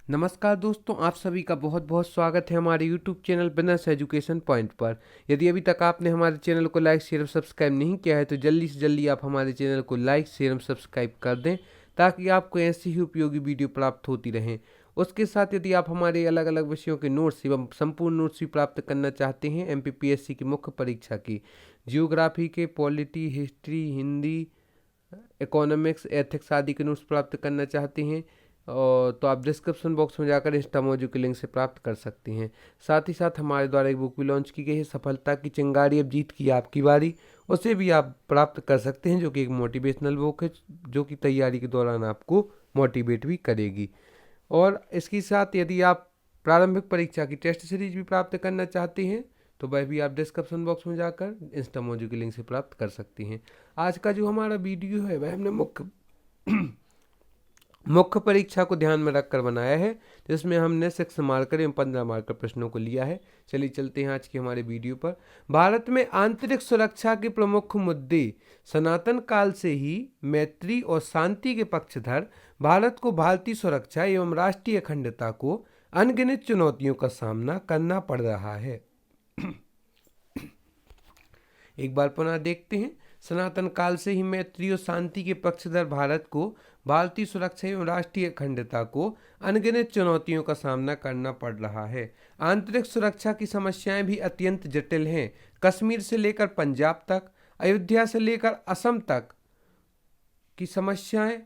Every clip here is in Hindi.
नमस्कार दोस्तों, आप सभी का बहुत बहुत स्वागत है हमारे YouTube channel business education point पर। यदि अभी तक आपने हमारे चैनल को लाइक शेयर और सब्सक्राइब नहीं किया है तो जल्दी से जल्दी आप हमारे चैनल को लाइक शेयर और सब्सक्राइब कर दें ताकि आपको ऐसी ही उपयोगी वीडियो प्राप्त होती रहें। उसके साथ यदि आप हमारे अलग अलग विषयों के नोट्स एवं संपूर्ण नोट्स भी प्राप्त करना चाहते हैं MPPSC की मुख्य परीक्षा की, जियोग्राफी के, polity, history, Hindi, economics, ethics आदि के नोट्स प्राप्त करना चाहते हैं और तो आप डिस्क्रिप्शन बॉक्स में जाकर इंस्टा मौजू के लिंक से प्राप्त कर सकते हैं। साथ ही साथ हमारे द्वारा एक बुक भी लॉन्च की गई है, सफलता की चिंगारी अब जीत की आपकी बारी। उसे भी आप प्राप्त कर सकते हैं, जो कि एक मोटिवेशनल बुक है जो कि तैयारी के दौरान आपको मोटिवेट भी करेगी। और इसके साथ यदि आप प्रारंभिक परीक्षा की टेस्ट सीरीज भी प्राप्त करना चाहते हैं तो वह भी आप डिस्क्रिप्शन बॉक्स में जाकर इंस्टा मौजू के लिंक से प्राप्त कर सकते हैं। आज का जो हमारा वीडियो है वह हमने मुख्य परीक्षा को ध्यान में रखकर बनाया है, जिसमें हमने 6 मार्कर एवं 15 मार्कर प्रश्नों को लिया है। चलिए चलते हैं आज की हमारे वीडियो पर। भारत में आंतरिक सुरक्षा के प्रमुख मुद्दे। सनातन काल से ही मैत्री और शांति के पक्षधर भारत को भारतीय सुरक्षा एवं राष्ट्रीय अखंडता को अनगिनत चुनौतियों का सामना करना पड़ रहा है। एक बार पुनः देखते हैं। सनातन काल से ही मैत्री और शांति के पक्षधर भारत को भारतीय सुरक्षा एवं राष्ट्रीय अखंडता को अनगिनत चुनौतियों का सामना करना पड़ रहा है। आंतरिक सुरक्षा की समस्याएं भी अत्यंत जटिल हैं। कश्मीर से लेकर पंजाब तक, अयोध्या से लेकर असम तक की समस्याएं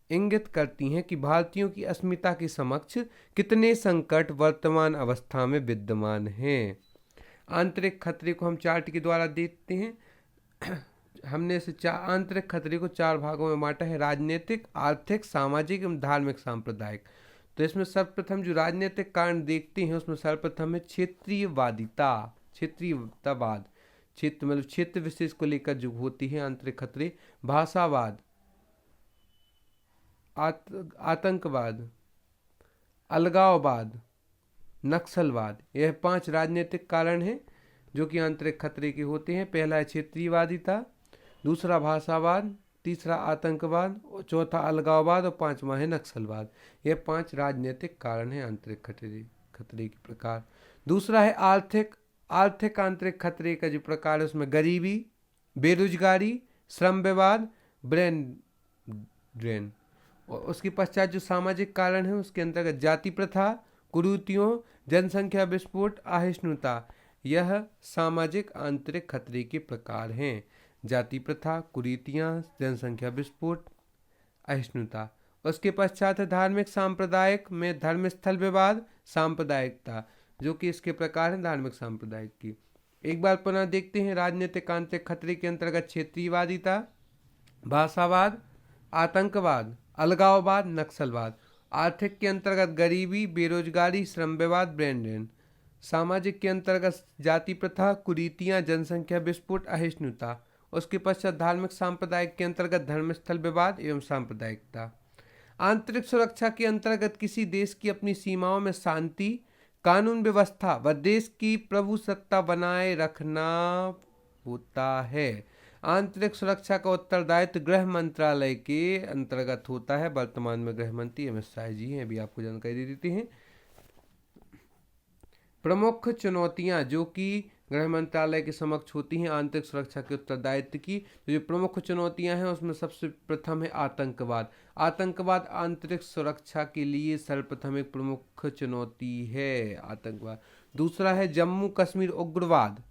इंगित करती हैं कि भारतीयों की अस्मिता के समक्ष कितने संकट वर्तमान अवस्था में विद्यमान हैं। आंतरिक खतरे को हम चार्ट के द्वारा देखते हैं। हमने इसे आंतरिक खतरे को 4 भागों में बांटा है: राजनीतिक, आर्थिक, सामाजिक एवं धार्मिक, सांप्रदायिक। तो इसमें सर्वप्रथम जो राजनीतिक कारण देखते हैं उसमें सर्वप्रथम है क्षेत्रीयवादिता, क्षेत्रीयतावाद। क्षेत्र मतलब क्षेत्र विशेष को लेकर जो होती है आंतरिक खतरे। भाषावाद, आतंकवाद, अलगाववाद, नक्सलवाद। यह 5 राजनीतिक कारण हैं जो कि आंतरिक खतरे के होते हैं। पहला है क्षेत्रीयवादिता, दूसरा भाषावाद, तीसरा आतंकवाद, और चौथा अलगाववाद और 5वां है नक्सलवाद। यह 5 राजनीतिक कारण हैं आंतरिक खतरे के प्रकार। दूसरा है आर्थिक आंतरिक खतरे का जो प्रकार है उसमें गरीबी, बेरोजगारी, श्रम विवाद, ब्रेन ड्रेन। और उसके पश्चात जो सामाजिक कारण है उसके अंतर्गत जाति प्रथा, कुरीतियों, जनसंख्या विस्फोट, अहिष्णुता। यह सामाजिक आंतरिक खतरे के प्रकार हैं: जाति प्रथा, कुरीतियाँ, जनसंख्या विस्फोट, अहिष्णुता। उसके पश्चात है धार्मिक सांप्रदायिक में धर्मस्थल विवाद, सांप्रदायिकता, जो कि इसके प्रकार हैं धार्मिक सांप्रदायिक की। एक बार पुनः देखते हैं। राजनीतिक आंतरिक खतरे के अंतर्गत क्षेत्रीयवादिता, भाषावाद, आतंकवाद, अलगाववाद, नक्सलवाद। आर्थिक के अंतर्गत गरीबी, बेरोजगारी, श्रम विवाद, ब्रेन ड्रेन। सामाजिक के अंतर्गत जाति प्रथा, कुरीतियाँ, जनसंख्या विस्फोट, अहिष्णुता। उसके पश्चात धार्मिक सांप्रदायिक के अंतर्गत धर्मस्थल विवाद एवं सांप्रदायिकता। आंतरिक सुरक्षा के अंतर्गत किसी देश की अपनी सीमाओं में शांति, कानून व्यवस्था व देश की प्रभुसत्ता बनाए रखना होता है। आंतरिक सुरक्षा का उत्तरदायित्व गृह मंत्रालय के अंतर्गत होता है। वर्तमान में गृह मंत्री अमित शाह जी हैं, अभी आपको जानकारी दे देते हैं। प्रमुख चुनौतियां जो कि गृह मंत्रालय के समक्ष होती हैं आंतरिक सुरक्षा के उत्तरदायित्व की, तो जो प्रमुख चुनौतियां हैं उसमें सबसे प्रथम है आतंकवाद। आतंकवाद आंतरिक सुरक्षा के लिए सर्वप्रथम एक प्रमुख चुनौती है, आतंकवाद। दूसरा है जम्मू कश्मीर उग्रवाद।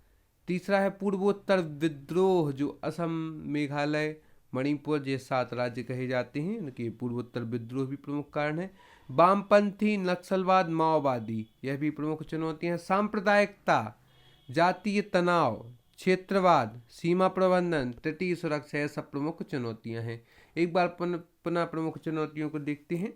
तीसरा है पूर्वोत्तर विद्रोह, जो असम, मेघालय, मणिपुर ये 7 राज्य कहे जाते हैं, इनके पूर्वोत्तर विद्रोह भी प्रमुख कारण है। वामपंथी, नक्सलवाद, माओवादी, यह भी प्रमुख चुनौतियां हैं। सांप्रदायिकता, जातीय तनाव, क्षेत्रवाद, सीमा प्रबंधन, तटीय सुरक्षा, यह सब प्रमुख चुनौतियां हैं। एक बार पुनः प्रमुख चुनौतियों को देखते हैं।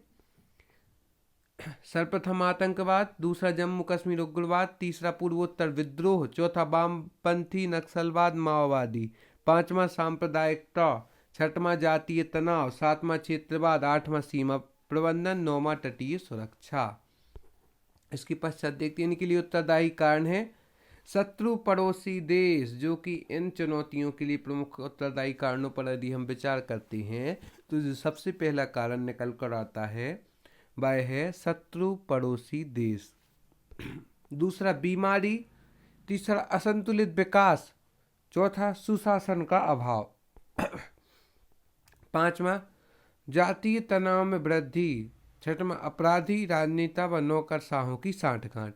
सर्वप्रथम आतंकवाद, दूसरा जम्मू कश्मीर उग्रवाद, तीसरा पूर्वोत्तर विद्रोह, चौथा वामपंथी नक्सलवाद माओवादी, 5वां सांप्रदायिकता, 6वां जातीय तनाव, 7वां क्षेत्रवाद, 8वां सीमा प्रबंधन, 9वां तटीय सुरक्षा। इसके पश्चात देखते हैं इनके लिए उत्तरदायी कारण है शत्रु पड़ोसी देश, जो कि इन चुनौतियों के लिए प्रमुख उत्तरदायी कारणों पर यदि हम विचार करते हैं तो जो सबसे पहला कारण निकल कर आता है वह है शत्रु पड़ोसी देश। दूसरा बीमारी, तीसरा असंतुलित विकास, चौथा सुशासन का अभाव, पांचवा जातीय तनाव में वृद्धि, छठवा अपराधी राजनेता व नौकरशाहों की सांठगांठ।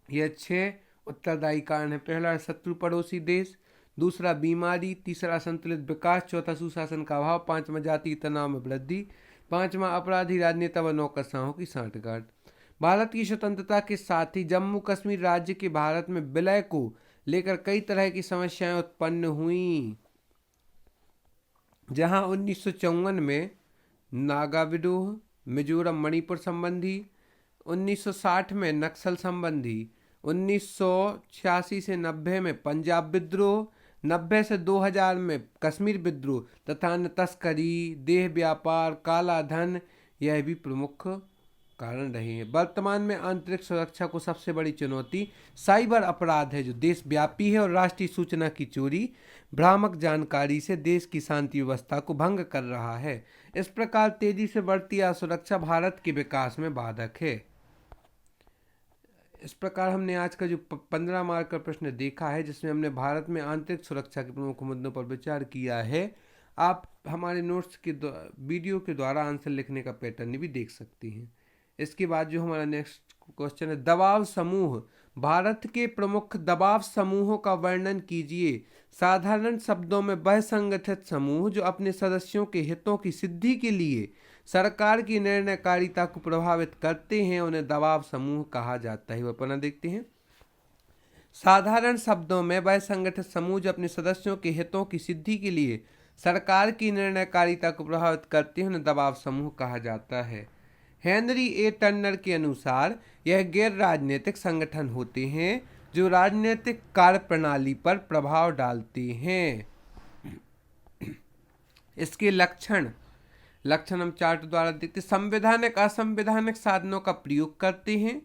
यह 6 उत्तरदायी कारण है। पहला है शत्रु पड़ोसी देश, दूसरा बीमारी, तीसरा असंतुलित विकास, चौथा सुशासन का अभाव, पांचवा जातीय तनाव में वृद्धि, पांचवा अपराधी राजनेता व नौकरशाहों की सांठगांठ। भारत की स्वतंत्रता के साथ ही जम्मू कश्मीर राज्य के भारत में विलय को लेकर कई तरह की समस्याएं उत्पन्न हुई, जहां 1954 में नागा विद्रोह, मिजोरम मणिपुर संबंधी, 1960 में नक्सल संबंधी, 1986 से 90 में पंजाब विद्रोह, 90 से 2000 में कश्मीर विद्रोह तथा अन्य तस्करी, देह व्यापार, काला धन यह भी प्रमुख कारण रहे हैं। वर्तमान में आंतरिक सुरक्षा को सबसे बड़ी चुनौती साइबर अपराध है, जो देशव्यापी है और राष्ट्रीय सूचना की चोरी, भ्रामक जानकारी से देश की शांति व्यवस्था को भंग कर रहा है। इस प्रकार तेजी से बढ़ती असुरक्षा भारत के विकास में बाधक है। इस प्रकार हमने आज का जो 15 मार्क का प्रश्न देखा है, जिसमें हमने भारत में आंतरिक सुरक्षा के प्रमुख मुद्दों पर विचार किया है। आप हमारे नोट्स के वीडियो के द्वारा आंसर लिखने का पैटर्न भी देख सकती हैं। इसके बाद जो हमारा नेक्स्ट क्वेश्चन है, दबाव समूह, भारत के प्रमुख दबाव समूहों का वर्णन कीजिए। साधारण शब्दों में वह संगठित समूह जो अपने सदस्यों के हितों की सिद्धि के लिए सरकार की निर्णयकारिता को प्रभावित करते हैं, उन्हें दबाव समूह कहा जाता है। वह पुनः देखते हैं। साधारण शब्दों में वह संगठित समूह जो अपने सदस्यों के हितों की सिद्धि के लिए सरकार की निर्णयकारिता को प्रभावित करते हैं, उन्हें दबाव समूह कहा जाता है। हेनरी ए टर्नर के अनुसार यह गैर राजनीतिक संगठन होते हैं जो राजनीतिक कार्यप्रणाली पर प्रभाव डालते हैं। इसके लक्षण हम चार्ट द्वारा देखते हैं। संवैधानिक असंवैधानिक साधनों का प्रयोग करते हैं,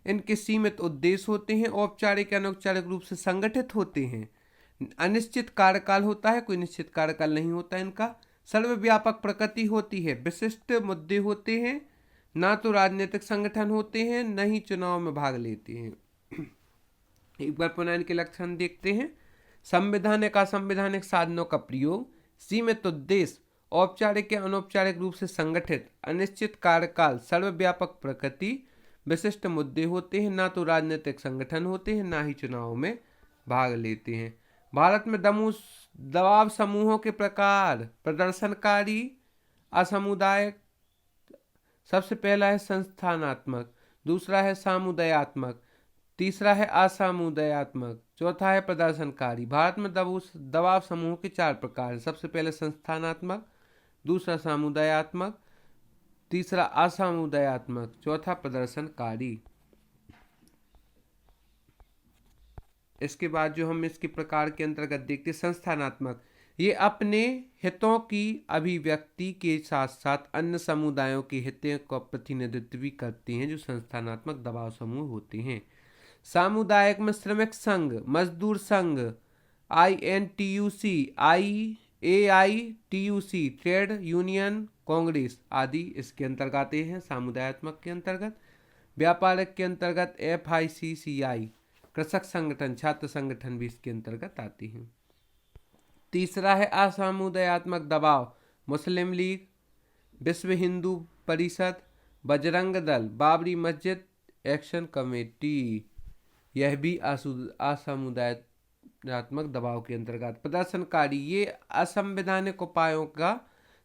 इनके सीमित उद्देश्य होते हैं, औपचारिक अनौपचारिक रूप से संगठित होते हैं, अनिश्चित कार्यकाल होता है, कोई निश्चित कार्यकाल नहीं होता इनका, सर्वव्यापक प्रकृति होती है, विशिष्ट मुद्दे होते हैं, ना तो राजनीतिक संगठन होते हैं, न ही चुनाव में भाग लेते हैं। एक बार पुनः इनके लक्षण देखते हैं। संवैधानिक असंवैधानिक साधनों का प्रयोग, सीमित उद्देश्य, औपचारिक या अनौपचारिक रूप से संगठित, अनिश्चित कार्यकाल, सर्वव्यापक प्रकृति, विशिष्ट मुद्दे होते हैं, ना तो राजनीतिक संगठन होते हैं, ना ही चुनाव में भाग लेते हैं। भारत में दबाव समूहों के प्रकार, प्रदर्शनकारी, असमुदायिक, सबसे पहला है संस्थानात्मक, दूसरा है सामुदायात्मक, तीसरा है असामुदायात्मक, चौथा है प्रदर्शनकारी। भारत में दबाव समूह के 4 प्रकार हैं। सबसे पहले संस्थानात्मक, दूसरा सामुदायात्मक, तीसरा असामुदायात्मक, चौथा प्रदर्शनकारी। इसके बाद जो हम इसके प्रकार के अंतर्गत देखते हैं, संस्थानात्मक, ये अपने हितों की अभिव्यक्ति के साथ साथ अन्य समुदायों के हितों का प्रतिनिधित्व भी करते हैं, जो संस्थानात्मक दबाव समूह होते हैं। सामुदायिक में श्रमिक संघ, मजदूर संघ, INTUC, AITUC, trade union, Congress आदि इसके अंतर्गत आते हैं। सामुदायात्मक के अंतर्गत, व्यापारिक के अंतर्गत FICCI, कृषक संगठन, छात्र संगठन भी इसके अंतर्गत आते हैं। तीसरा है असामुदायात्मक दबाव, मुस्लिम लीग, विश्व हिंदू परिषद, बजरंग दल, बाबरी मस्जिद एक्शन कमेटी, यह भी असामुदायात्मक दबाव के अंतर्गत। प्रदर्शनकारी, ये असंवैधानिक उपायों का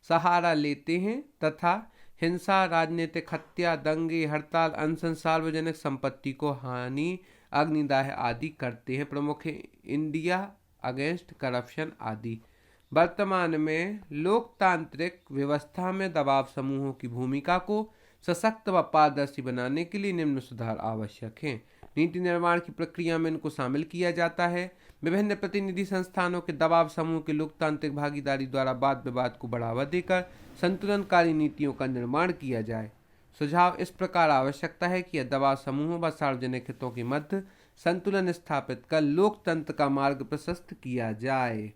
सहारा लेते हैं तथा हिंसा, राजनीतिक हत्या, दंगे, हड़ताल, अनशन, सार्वजनिक संपत्ति को हानि, अग्निदाह आदि करते हैं। प्रमुख है इंडिया अगेंस्ट करप्शन आदि। वर्तमान में लोकतांत्रिक व्यवस्था में दबाव समूहों की भूमिका को सशक्त व पारदर्शी बनाने के लिए निम्न सुधार आवश्यक हैं। नीति निर्माण की प्रक्रिया में इनको शामिल किया जाता है। विभिन्न प्रतिनिधि संस्थानों के दबाव समूह के लोकतांत्रिक भागीदारी द्वारा वाद विवाद को बढ़ावा देकर संतुलनकारी नीतियों का निर्माण किया जाए। सुझाव इस प्रकार आवश्यकता है कि यह दबाव समूहों व सार्वजनिक हितों के मध्य संतुलन स्थापित कर लोकतंत्र का मार्ग प्रशस्त किया जाए।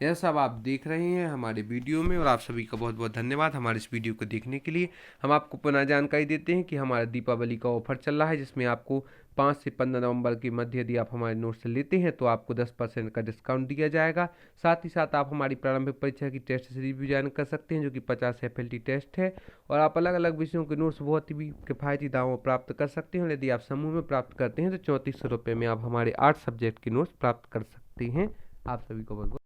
यह सब आप देख रहे हैं हमारे वीडियो में, और आप सभी का बहुत बहुत धन्यवाद हमारे इस वीडियो को देखने के लिए। हम आपको पुनः जानकारी देते हैं कि हमारा दीपावली का ऑफर चल रहा है, जिसमें आपको 5 से 15 नवंबर के मध्य यदि आप हमारे नोट से लेते हैं तो आपको 10% का डिस्काउंट दिया जाएगा। साथ ही साथ आप हमारी प्रारंभिक परीक्षा की टेस्ट सीरीज भी ज्वाइन कर सकते हैं, जो कि 50 FLT टेस्ट है, और आप अलग अलग विषयों के नोट्स बहुत ही किफ़ायती दामों पर प्राप्त कर सकते हैं। और यदि आप समूह में प्राप्त करते हैं तो 3400 रुपये में आप हमारे 8 सब्जेक्ट के नोट्स प्राप्त कर सकते हैं। आप सभी को बहुत